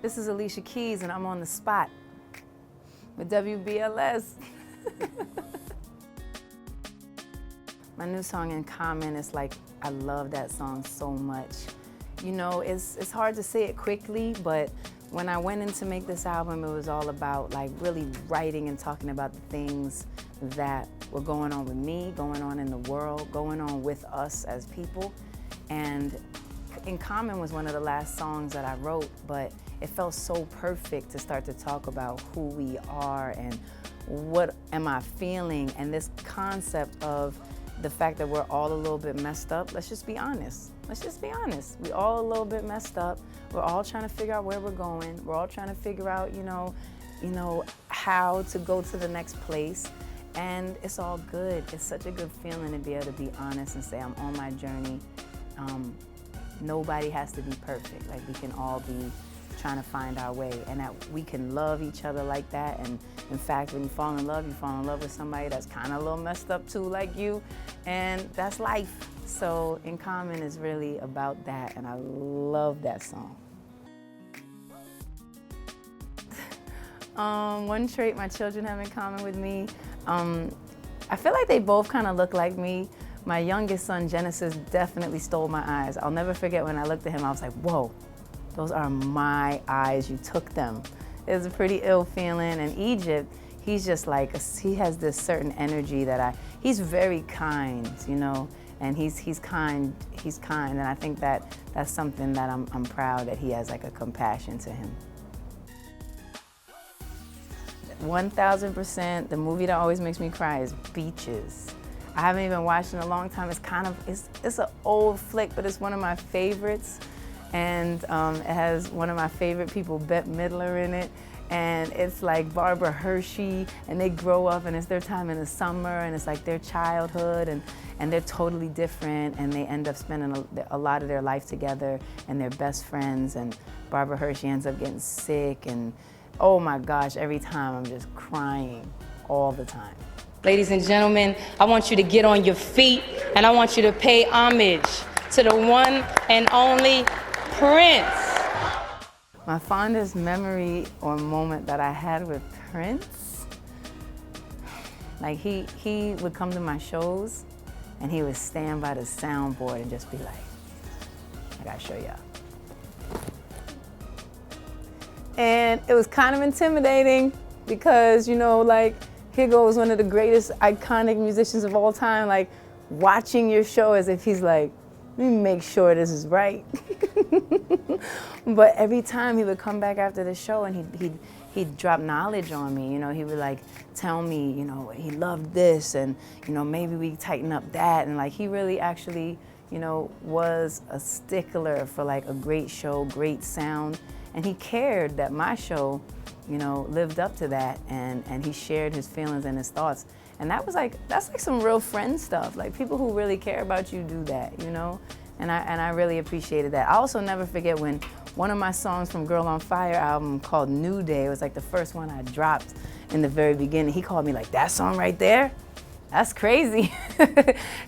This is Alicia Keys, and I'm on the spot with WBLS. My new song, In Common, is like, I love that song so much. You know, it's hard to say it quickly, but when I went in to make this album, it was all about like really writing and talking about the things that were going on with me, going on in the world, going on with us as people. And In Common was one of the last songs that I wrote, but it felt so perfect to start to talk about who we are and what am I feeling, and this concept of the fact that we're all a little bit messed up. Let's just be honest. Let's just be honest. We all a little bit messed up. We're all trying to figure out where we're going. We're all trying to figure out, you know, how to go to the next place. And it's all good. It's such a good feeling to be able to be honest and say, I'm on my journey. Nobody has to be perfect. Like, we can all be trying to find our way, and that we can love each other like that. And in fact, when you fall in love with somebody that's kind of a little messed up too, like you, and that's life. So In Common is really about that, and I love that song. One trait my children have in common with me, I feel like they both kind of look like me. My youngest son, Genesis, definitely stole my eyes. I'll never forget when I looked at him, I was like, whoa, those are my eyes, you took them. It was a pretty ill feeling. And Egypt, he's just like, he has this certain energy that he's very kind, you know, and he's kind, and I think that's something that I'm proud that he has, like a compassion to him. 1000%, the movie that always makes me cry is Beaches. I haven't even watched it in a long time. It's an old flick, but it's one of my favorites. And it has one of my favorite people, Bette Midler, in it. And it's like Barbara Hershey, and they grow up, and it's their time in the summer, and it's like their childhood, and they're totally different, and they end up spending a lot of their life together, and they're best friends, and Barbara Hershey ends up getting sick, and oh my gosh, every time I'm just crying all the time. Ladies and gentlemen, I want you to get on your feet, and I want you to pay homage to the one and only Prince. My fondest memory or moment that I had with Prince, like he would come to my shows and he would stand by the soundboard and just be like, I gotta show y'all. And it was kind of intimidating because, you know, like, here goes one of the greatest iconic musicians of all time, like watching your show as if he's like, let me make sure this is right. But every time he would come back after the show and he'd drop knowledge on me. You know, he would like tell me, you know, he loved this, and you know, maybe we tighten up that, and like he really actually, you know, was a stickler for like a great show, great sound, and he cared that my show, you know, lived up to that, and he shared his feelings and his thoughts. And that's like some real friend stuff. Like, people who really care about you do that, you know? And I really appreciated that. I also never forget when one of my songs from Girl on Fire album called New Day, it was like the first one I dropped in the very beginning. He called me like, that song right there? That's crazy.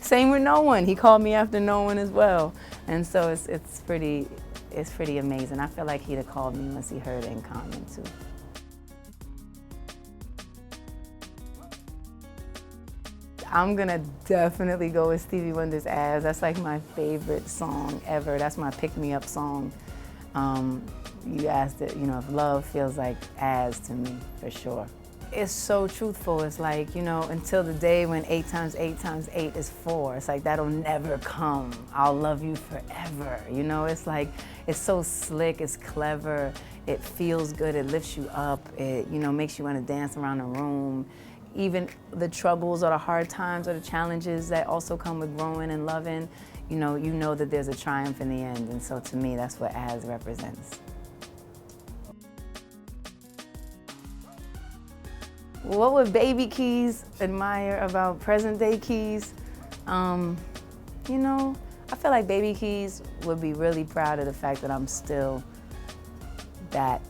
Same with No One. He called me after No One as well. And so it's pretty amazing. I feel like he'd have called me once he heard it In Common too. I'm gonna definitely go with Stevie Wonder's As. That's like my favorite song ever. That's my pick-me-up song. You asked it, you know, if love feels like as to me, for sure. It's so truthful. It's like, you know, until the day when 8 times 8 times 8 is 4. It's like, that'll never come. I'll love you forever. You know, it's like, it's so slick, it's clever, it feels good, it lifts you up, it, you know, makes you want to dance around the room. Even the troubles or the hard times or the challenges that also come with growing and loving, you know that there's a triumph in the end. And so to me, that's what As represents. What would baby Keys admire about present day Keys? You know, I feel like baby Keys would be really proud of the fact that I'm still that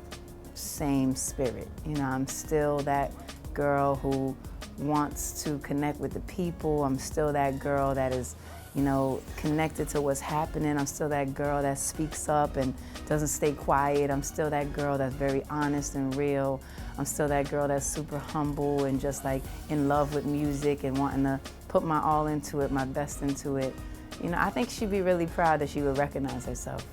same spirit. You know, I'm still that girl who wants to connect with the people. I'm still that girl that is, you know, connected to what's happening. I'm still that girl that speaks up and doesn't stay quiet. I'm still that girl that's very honest and real. I'm still that girl that's super humble and just like in love with music and wanting to put my all into it, my best into it. You know, I think she'd be really proud that she would recognize herself.